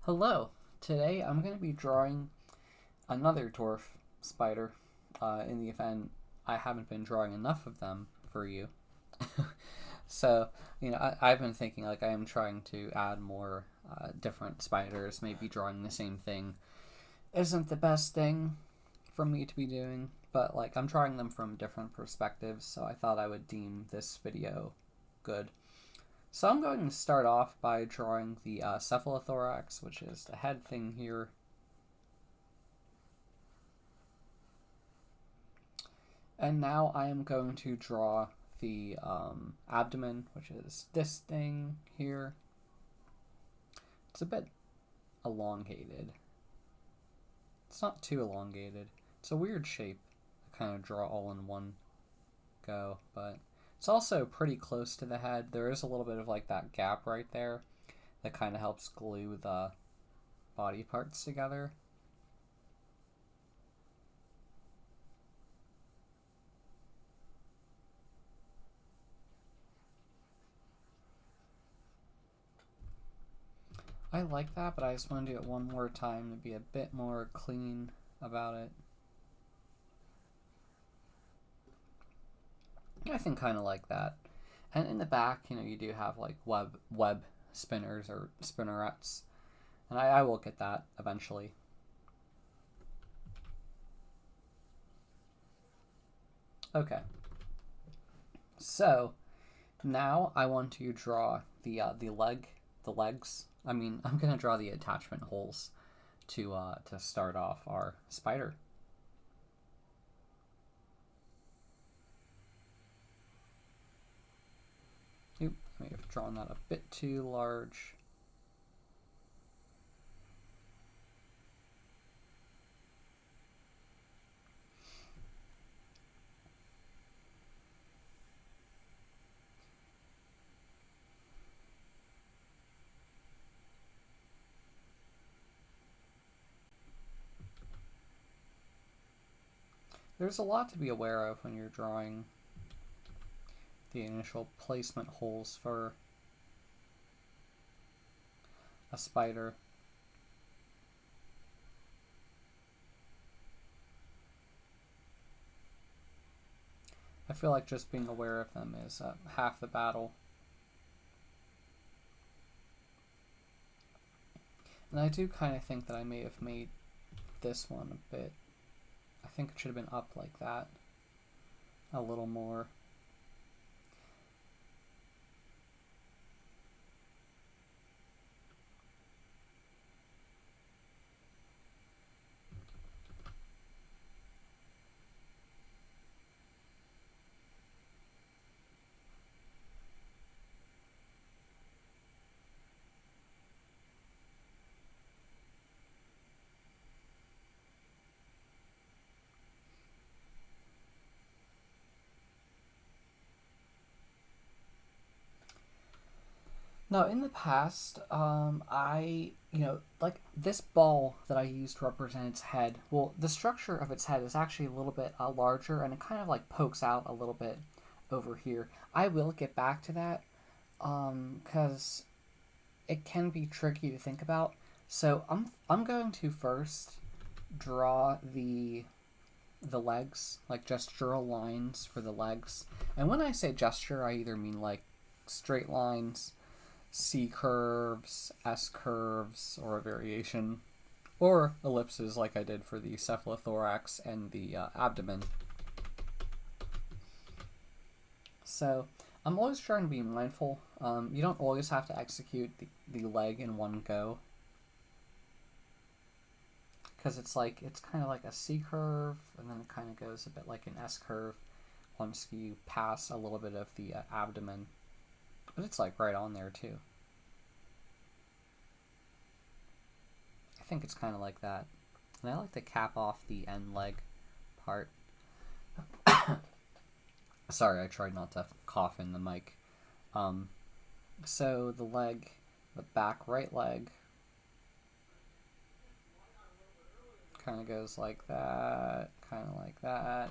Hello. Today I'm going to be drawing another dwarf spider in the event I haven't been drawing enough of them for you. So, I've been thinking like I am trying to add more different spiders. Maybe drawing the same thing isn't the best thing for me to be doing, but like I'm drawing them from different perspectives, so I thought I would deem this video good. So I'm going to start off by drawing the cephalothorax, which is the head thing here. And now I am going to draw the abdomen, which is this thing here. It's a bit elongated. It's not too elongated. It's a weird shape to kind of draw all in one go, but it's also pretty close to the head. There is a little bit of like that gap right there that kind of helps glue the body parts together. I like that, but I just want to do it one more time to be a bit more clean about it. I think kind of like that. And in the back, you do have like web spinners or spinnerets. And I will get that eventually. Okay. So now I want to draw the legs. I mean, I'm gonna draw the attachment holes to start off our spider. Oop, I may have drawn that a bit too large. There's a lot to be aware of when you're drawing the initial placement holes for a spider. I feel like just being aware of them is half the battle. And I do kind of think that I may have made this one a bit, I think it should have been up like that a little more. Now, in the past, like this ball that I used to represent its head, well, the structure of its head is actually a little bit larger and it kind of like pokes out a little bit over here. I will get back to that because it can be tricky to think about. So I'm going to first draw the legs, like gestural lines for the legs. And when I say gesture, I either mean like straight lines, C curves, S curves, or a variation, or ellipses like I did for the cephalothorax and the abdomen. So I'm always trying to be mindful. You don't always have to execute the leg in one go, because it's kind of like a C curve, and then it kind of goes a bit like an S curve once you pass a little bit of the abdomen. But it's like right on there too. I think it's kind of like that. And I like to cap off the end leg part. Sorry, I tried not to cough in the mic. So the leg, the back right leg, kind of goes like that, kind of like that.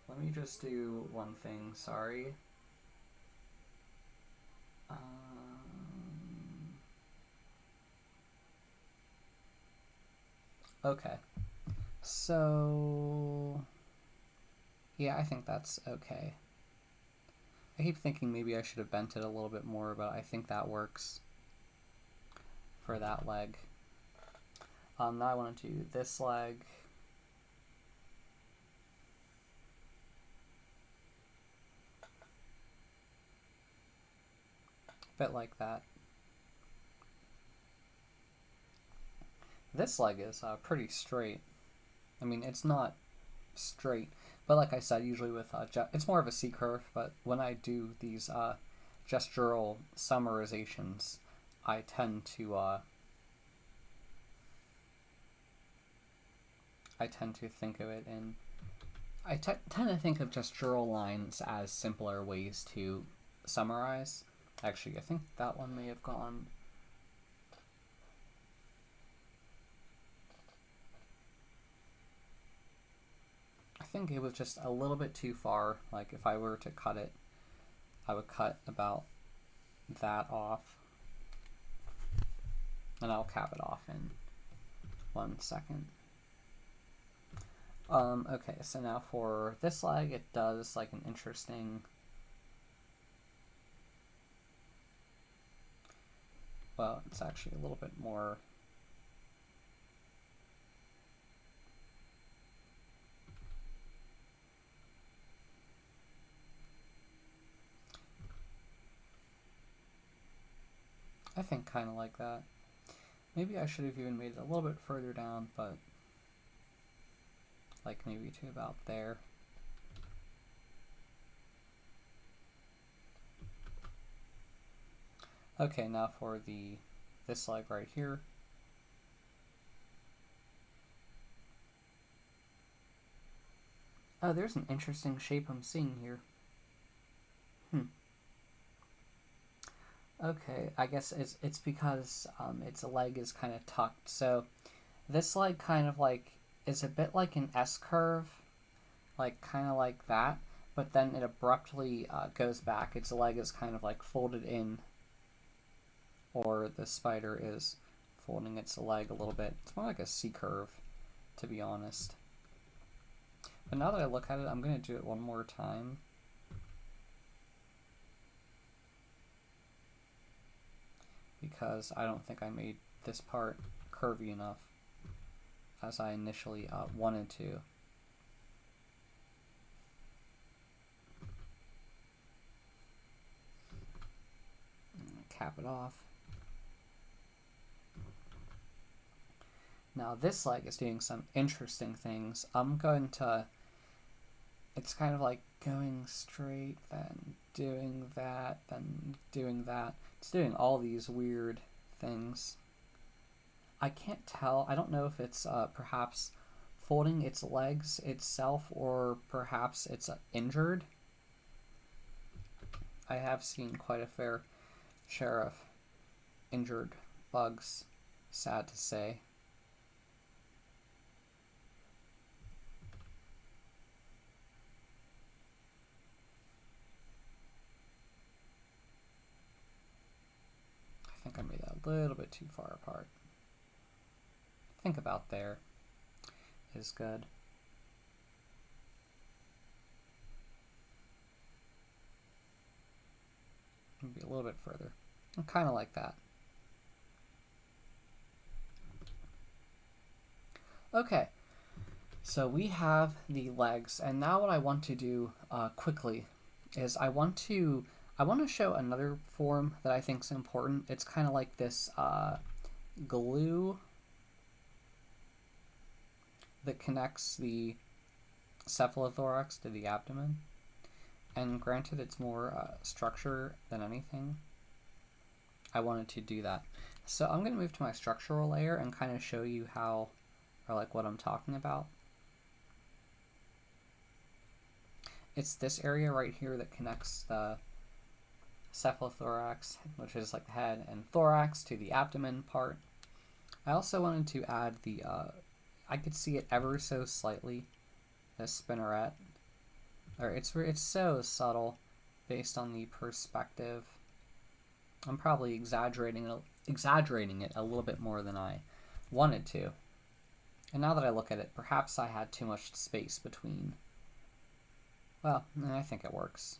Let me just do one thing, sorry. Okay. So, yeah, I think that's okay. I keep thinking maybe I should have bent it a little bit more, but I think that works for that leg. Now I want to do this leg. A bit like that. This leg is pretty straight. I mean, it's not straight, but like I said, usually with it's more of a C curve, but when I do these gestural summarizations, I tend to think of it in tend to think of gestural lines as simpler ways to summarize. Actually, I think that one may have gone. I think it was just a little bit too far. Like if I were to cut it, I would cut about that off. And I'll cap it off in 1 second. Okay, so now for this leg, it does like an interesting, well, it's actually a little bit more, I think kind of like that. Maybe I should have even made it a little bit further down, but like maybe to about there. Okay, now for this leg right here. Oh, there's an interesting shape I'm seeing here. Okay, I guess it's because its leg is kind of tucked. So this leg kind of like is a bit like an S curve, like kind of like that, but then it abruptly goes back. Its leg is kind of like folded in, or the spider is folding its leg a little bit. It's more like a C curve, to be honest. But now that I look at it, I'm going to do it one more time. Because I don't think I made this part curvy enough as I initially wanted to. Cap it off. Now this leg is doing some interesting things. It's kind of like going straight, then doing that, then doing that. It's doing all these weird things. I can't tell. I don't know if it's perhaps folding its legs itself, or perhaps it's injured. I have seen quite a fair share of injured bugs, sad to say. I think I made that a little bit too far apart. I think about there is good. Maybe a little bit further. Kind of like that. Okay, so we have the legs, and now what I want to do quickly is I want to show another form that I think is important. It's kind of like this glue that connects the cephalothorax to the abdomen. And granted, it's more structure than anything. I wanted to do that. So I'm going to move to my structural layer and kind of show you how, or like what I'm talking about. It's this area right here that connects the cephalothorax, which is like the head, and thorax to the abdomen part. I also wanted to add the, I could see it ever so slightly, the spinneret. Or it's so subtle based on the perspective. I'm probably exaggerating it a little bit more than I wanted to. And now that I look at it, perhaps I had too much space between. Well, I think it works.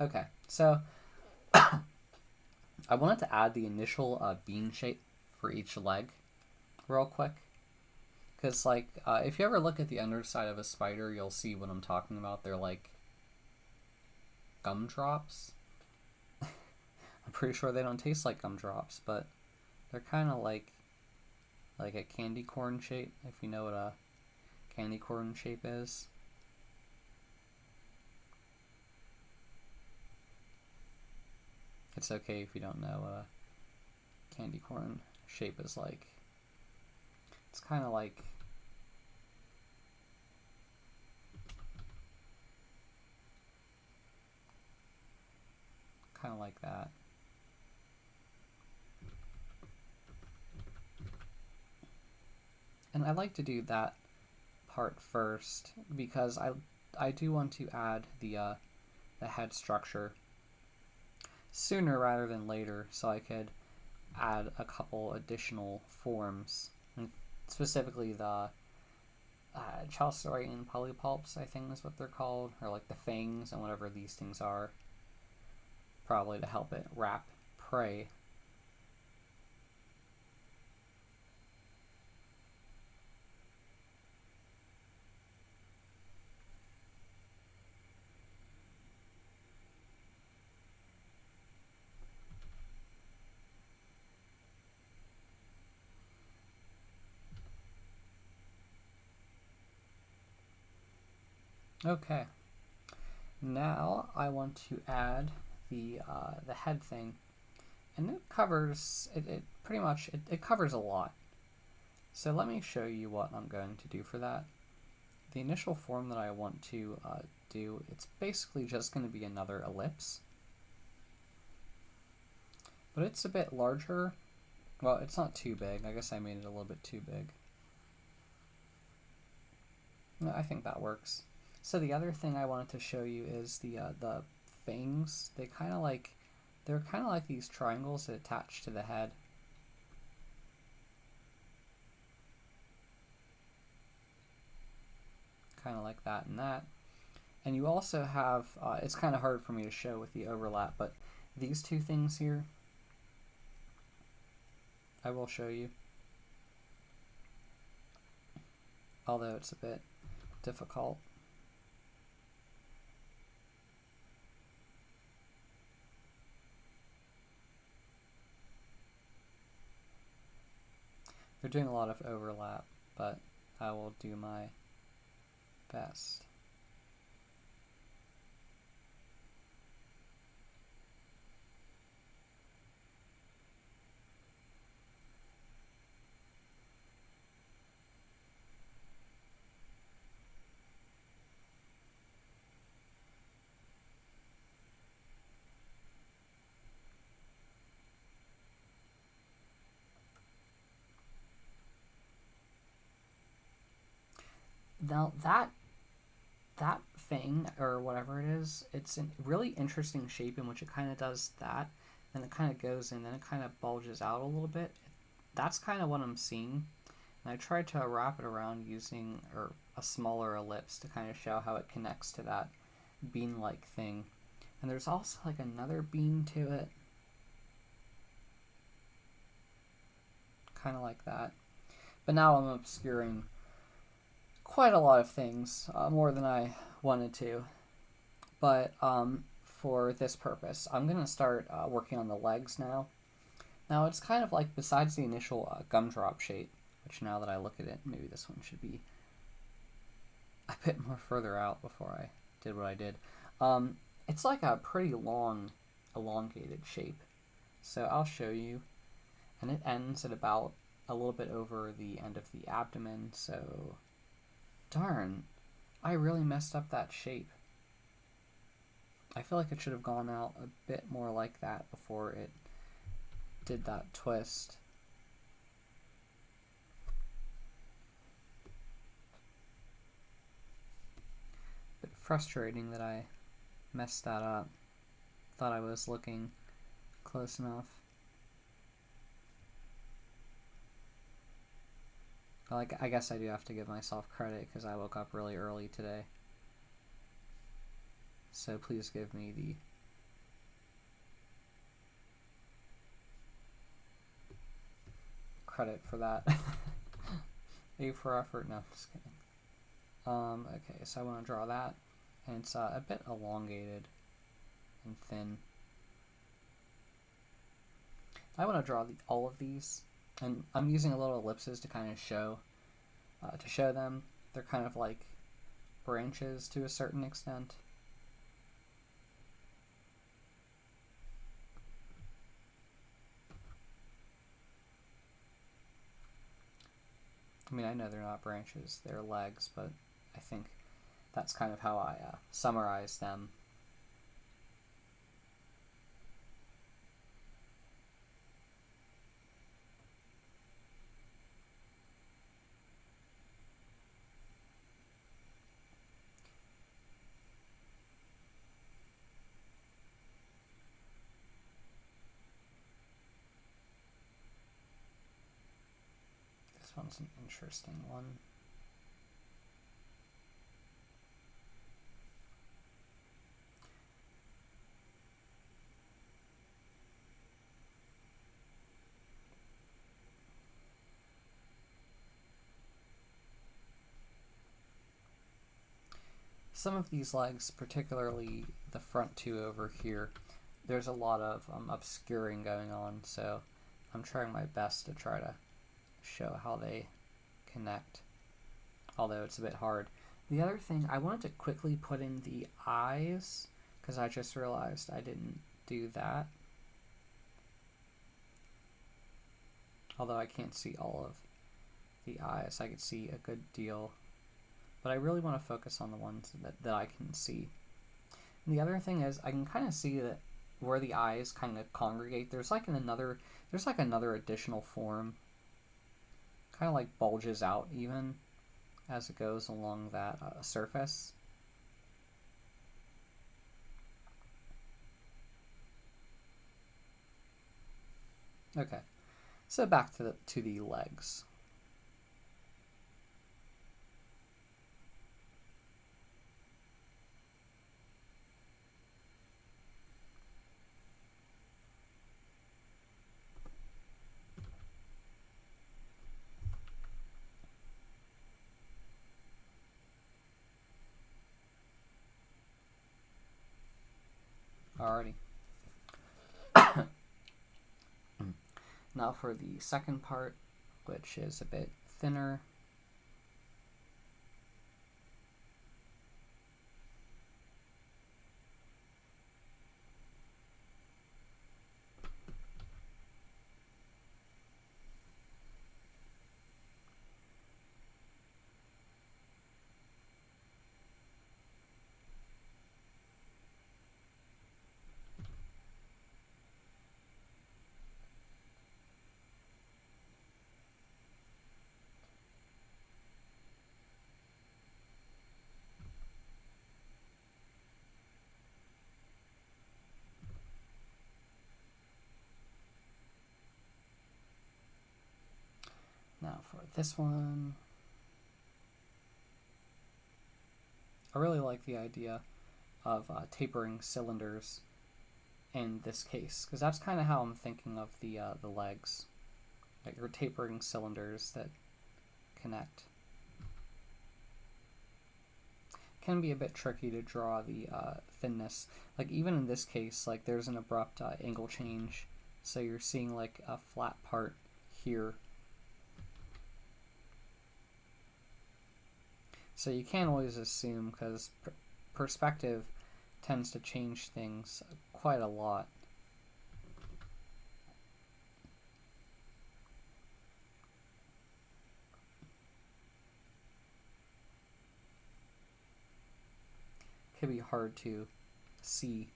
Okay, so I wanted to add the initial bean shape for each leg real quick. Because, like, if you ever look at the underside of a spider, you'll see what I'm talking about. They're like gumdrops. I'm pretty sure they don't taste like gumdrops, but they're kind of like a candy corn shape, if you know what a candy corn shape is. It's okay if you don't know what a candy corn shape is like. It's kind of like that. And I like to do that part first because I do want to add the head structure sooner rather than later, so I could add a couple additional forms, and specifically the Chalcedonian polypulps, I think is what they're called, or like the fangs and whatever these things are, probably to help it wrap prey. Okay, now I want to add the head thing, and it covers it pretty much it covers a lot. So let me show you what I'm going to do for that. The initial form that I want to do, it's basically just going to be another ellipse, but it's a bit larger. Well, it's not too big. I guess I made it a little bit too big. No, I think that works. So the other thing I wanted to show you is the fangs. They're kind of like these triangles that attach to the head. Kind of like that and that. And you also have, it's kind of hard for me to show with the overlap, but these two things here, I will show you. Although it's a bit difficult. They're doing a lot of overlap, but I will do my best. Now that thing, or whatever it is, it's a really interesting shape in which it kind of does that, then it kind of goes in, then it kind of bulges out a little bit. That's kind of what I'm seeing. And I tried to wrap it around using a smaller ellipse to kind of show how it connects to that bean-like thing. And there's also like another bean to it. Kind of like that. But now I'm obscuring quite a lot of things, more than I wanted to. But for this purpose, I'm going to start working on the legs now. Now it's kind of like, besides the initial gumdrop shape, which now that I look at it, maybe this one should be a bit more further out before I did what I did. It's like a pretty long, elongated shape. So I'll show you. And it ends at about a little bit over the end of the abdomen, so darn, I really messed up that shape. I feel like it should have gone out a bit more like that before it did that twist. A bit frustrating that I messed that up. Thought I was looking close enough. Like, I guess I do have to give myself credit because I woke up really early today. So please give me the credit for that. A for effort. No, just kidding. Okay, so I want to draw that, and it's a bit elongated and thin. I want to draw all of these, and I'm using a little ellipses to kind of show them. They're kind of like branches to a certain extent. I mean, I know they're not branches, they're legs, but I think that's kind of how I summarize them. This one's an interesting one. Some of these legs, particularly the front two over here, there's a lot of obscuring going on, so I'm trying my best to try to show how they connect, although it's a bit hard. The other thing, I wanted to quickly put in the eyes, because I just realized I didn't do that. Although I can't see all of the eyes, I could see a good deal. But I really want to focus on the ones that I can see. And the other thing is, I can kind of see that where the eyes kind of congregate, there's like another additional form. Kind of like bulges out even as it goes along that surface. Okay, so back to the legs. Alrighty. Now for the second part, which is a bit thinner. Now for this one, I really like the idea of tapering cylinders in this case, because that's kind of how I'm thinking of the legs. Like you're tapering cylinders that connect. Can be a bit tricky to draw the thinness. Like even in this case, like there's an abrupt angle change, so you're seeing like a flat part here. So you can't always assume, because perspective tends to change things quite a lot. It can be hard to see.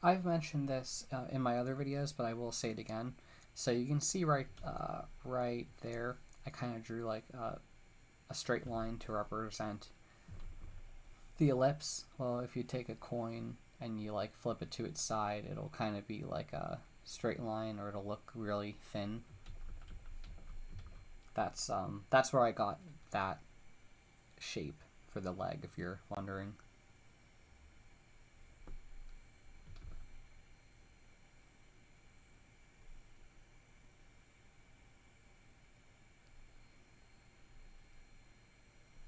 I've mentioned this in my other videos, but I will say it again. So you can see right there, I kind of drew like a straight line to represent the ellipse. Well, if you take a coin and you like flip it to its side, it'll kind of be like a straight line, or it'll look really thin. That's where I got that shape for the leg, if you're wondering.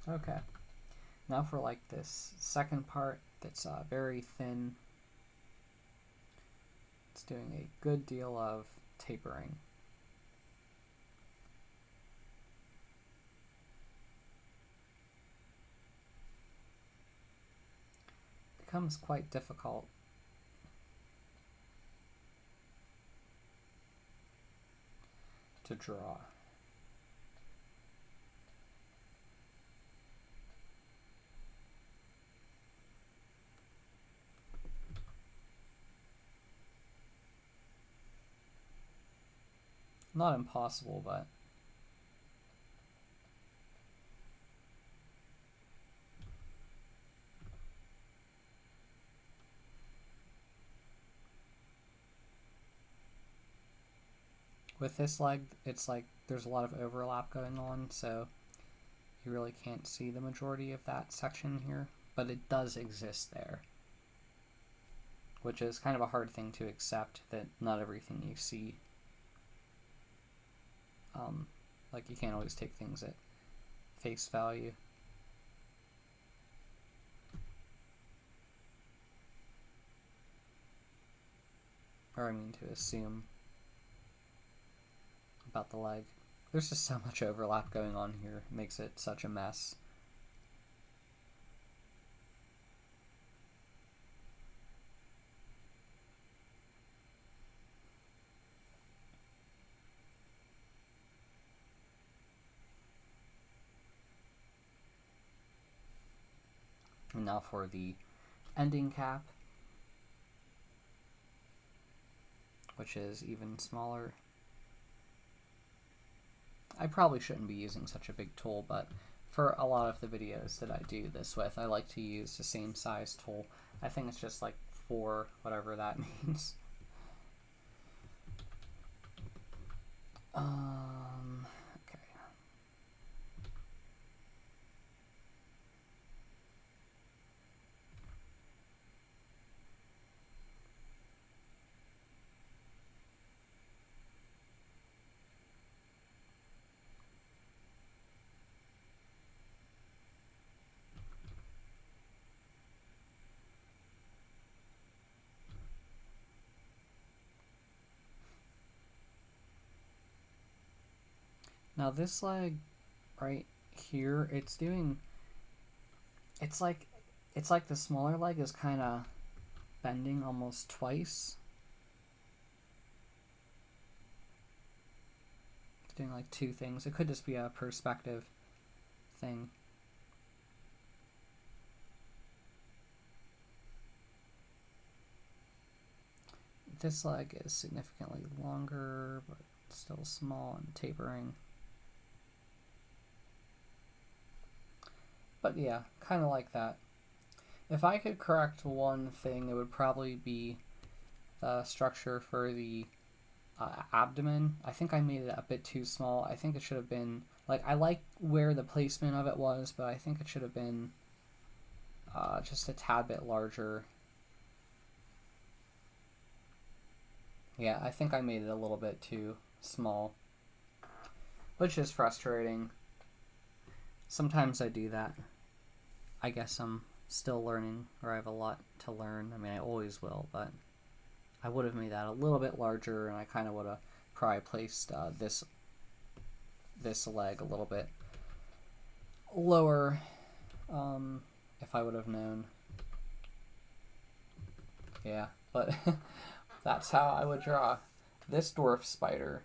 Okay, now for like this second part that's very thin. It's doing a good deal of tapering. It becomes quite difficult to draw. Not impossible, but with this leg, it's like there's a lot of overlap going on, so you really can't see the majority of that section here, but it does exist there, which is kind of a hard thing to accept, that not everything you see, like you can't always take things at face value. Or I mean to assume about the leg. There's just so much overlap going on here, it makes it such a mess. And now for the ending cap, which is even smaller. I probably shouldn't be using such a big tool, but for a lot of the videos that I do this with, I like to use the same size tool. I think it's just like 4, whatever that means. Okay. Now this leg right here, it's like the smaller leg is kind of bending almost twice. It's doing like 2 things. It could just be a perspective thing. This leg is significantly longer, but still small and tapering. But yeah, kind of like that. If I could correct one thing, it would probably be the structure for the abdomen. I think I made it a bit too small. I think it should have been, like, I like where the placement of it was, but I think it should have been just a tad bit larger. Yeah, I think I made it a little bit too small, which is frustrating. Sometimes I do that. I guess I'm still learning, or I have a lot to learn. I mean, I always will, but I would have made that a little bit larger, and I kind of would have probably placed this leg a little bit lower if I would have known. Yeah, but that's how I would draw this dwarf spider.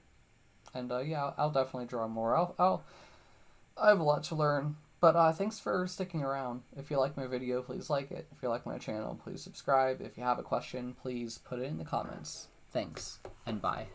And yeah, I'll definitely draw more. I have a lot to learn, But thanks for sticking around. If you like my video, please like it. If you like my channel, please subscribe. If you have a question, please put it in the comments. Thanks, and bye.